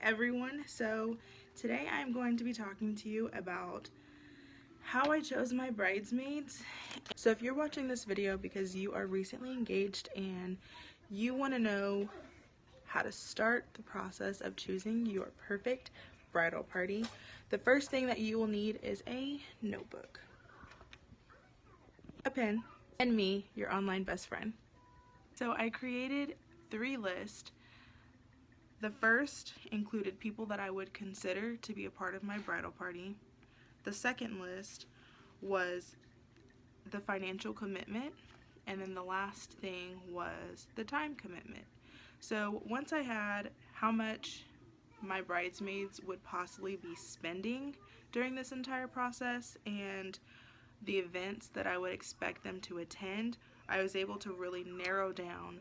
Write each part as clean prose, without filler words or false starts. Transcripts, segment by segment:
everyone. So today I'm going to be talking to you about how I chose my bridesmaids. So if you're watching this video because you are recently engaged and you want to know how to start the process of choosing your perfect bridal party, the first thing that you will need is a notebook, a pen, and me, your online best friend. So I created 3 lists. The first included people that I would consider to be a part of my bridal party. The second list was the financial commitment, and then the last thing was the time commitment. So once I had how much my bridesmaids would possibly be spending during this entire process and the events that I would expect them to attend, I was able to really narrow down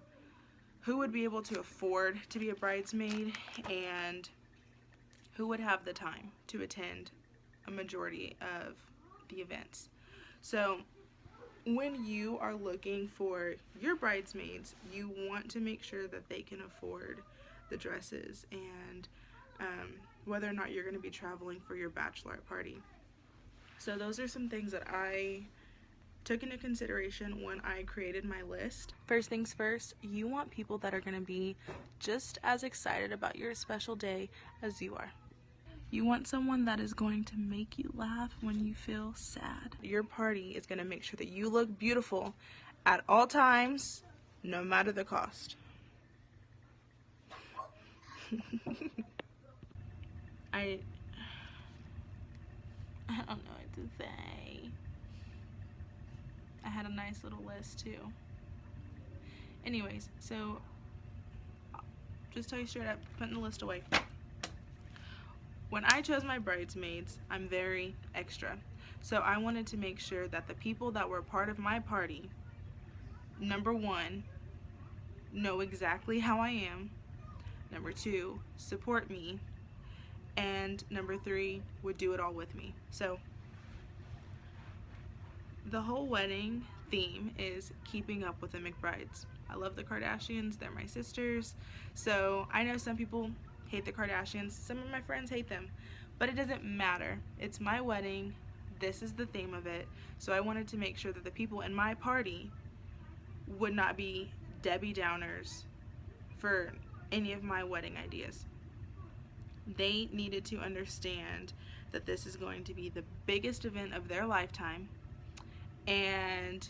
who would be able to afford to be a bridesmaid and who would have the time to attend a majority of the events. So when you are looking for your bridesmaids, you want to make sure that they can afford the dresses and whether or not you're going to be traveling for your bachelorette party. So those are some things that I took into consideration when I created my list. First things first, you want people that are going to be just as excited about your special day as you are. You want someone that is going to make you laugh when you feel sad. Your party is going to make sure that you look beautiful at all times, no matter the cost. I don't know what to say. I had a nice little list too. Anyways, so just tell you straight up, putting the list away. When I chose my bridesmaids, I'm very extra. So I wanted to make sure that the people that were part of my party, number 1, know exactly how I am. Number 2, support me. And number 3, would do it all with me. So the whole wedding theme is keeping up with the McBrides. I love the Kardashians, they're my sisters. So I know some people hate the Kardashians, some of my friends hate them, but it doesn't matter. It's my wedding, this is the theme of it. So I wanted to make sure that the people in my party would not be Debbie Downers for any of my wedding ideas. They needed to understand that this is going to be the biggest event of their lifetime and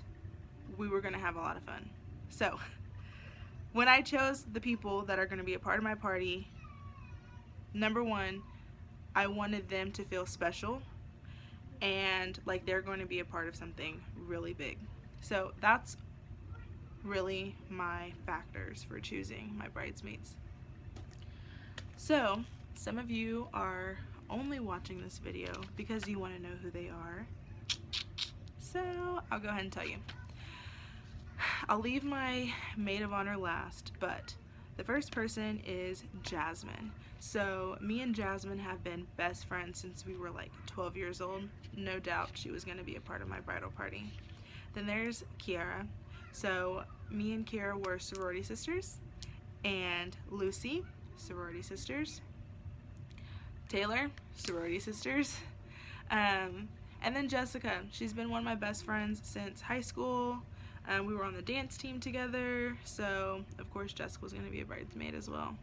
we were going to have a lot of fun. So when I chose the people that are going to be a part of my party, number 1, I wanted them to feel special and like they're going to be a part of something really big. So that's really my factors for choosing my bridesmaids. So some of you are only watching this video because you want to know who they are. So I'll go ahead and tell you. I'll leave my maid of honor last, but the first person is Jasmine. So me and Jasmine have been best friends since we were like 12 years old. No doubt she was going to be a part of my bridal party. Then there's Kiara. So me and Kiara were sorority sisters. And Lucy, sorority sisters. Taylor, sorority sisters. And then Jessica, she's been one of my best friends since high school. We were on the dance team together, so of course Jessica was going to be a bridesmaid as well.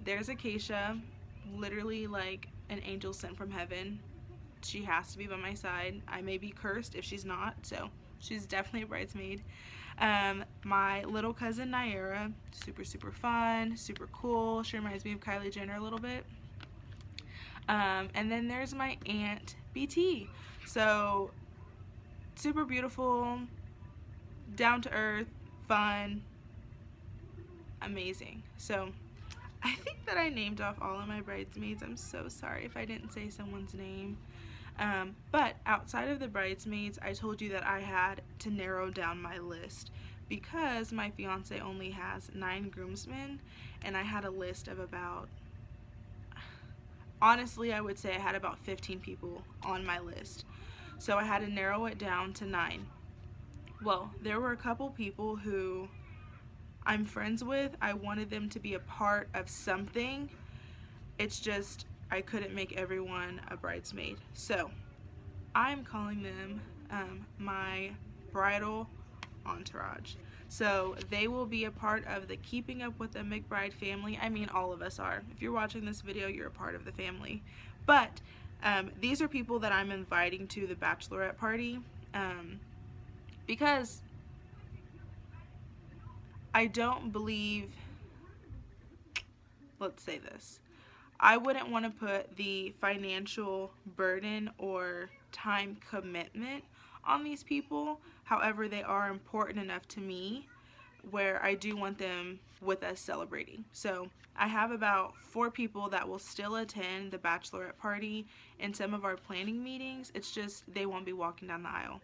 There's Acacia, literally like an angel sent from heaven. She has to be by my side. I may be cursed if she's not, so she's definitely a bridesmaid. My little cousin Naira, super fun, super cool. She reminds me of Kylie Jenner a little bit. And then there's my aunt BT. So super beautiful, down to earth, fun, amazing. So I think that I named off all of my bridesmaids. I'm so sorry if I didn't say someone's name. But outside of the bridesmaids, I told you that I had to narrow down my list because my fiance only has 9 groomsmen and I had a list of about, honestly, I would say I had about 15 people on my list. So I had to narrow it down to 9. Well, there were a couple people who I'm friends with. I wanted them to be a part of something It's just I couldn't make everyone a bridesmaid. So I'm calling them my bridal entourage. So they will be a part of the Keeping Up with the McBride family. I mean, all of us are. If you're watching this video, you're a part of the family. But these are people that I'm inviting to the bachelorette party because I don't believe, let's say this, I wouldn't want to put the financial burden or time commitment on these people. However, they are important enough to me where I do want them with us celebrating. So I have about 4 people that will still attend the bachelorette party and some of our planning meetings. It's just they won't be walking down the aisle.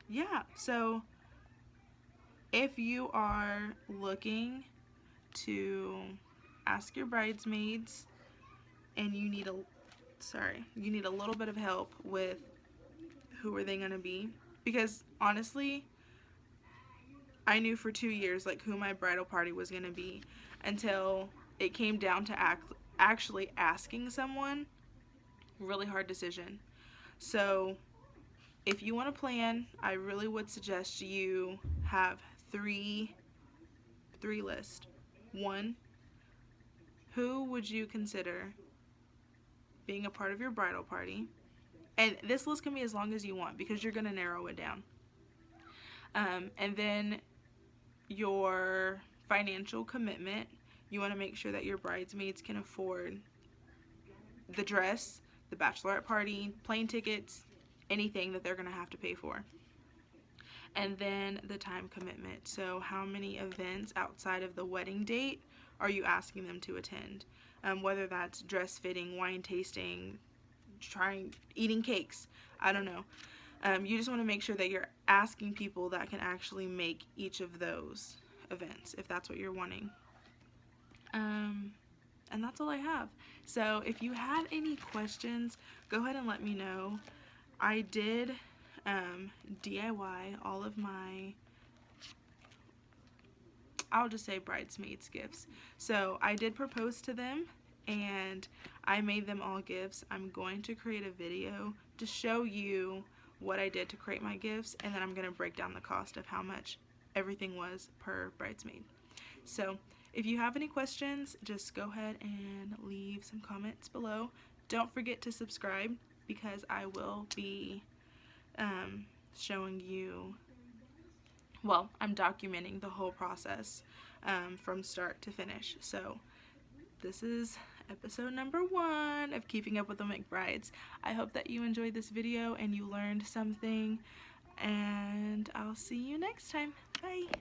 Yeah, so if you are looking to ask your bridesmaids and you need a little bit of help with who are they going to be, because honestly I knew for 2 years like who my bridal party was going to be until it came down to actually asking someone. Really hard decision. So if you want to plan, I really would suggest you have three lists. 1, who would you consider being a part of your bridal party? And this list can be as long as you want because you're going to narrow it down. And then your financial commitment. You want to make sure that your bridesmaids can afford the dress, the bachelorette party, plane tickets, anything that they're going to have to pay for. And then the time commitment. So how many events outside of the wedding date are you asking them to attend? Whether that's dress fitting, wine tasting, eating cakes, I don't know. You just want to make sure that you're asking people that can actually make each of those events, if that's what you're wanting. And that's all I have. So if you have any questions, go ahead and let me know. I did DIY all of my, I'll just say bridesmaids gifts. So I did propose to them and I made them all gifts. I'm going to create a video to show you what I did to create my gifts, and then I'm going to break down the cost of how much everything was per bridesmaid. So if you have any questions, just go ahead and leave some comments below. Don't forget to subscribe because I will be showing you, well, I'm documenting the whole process from start to finish. So this is episode number 1 of Keeping Up with the McBrides. I hope that you enjoyed this video and you learned something, and I'll see you next time. Bye!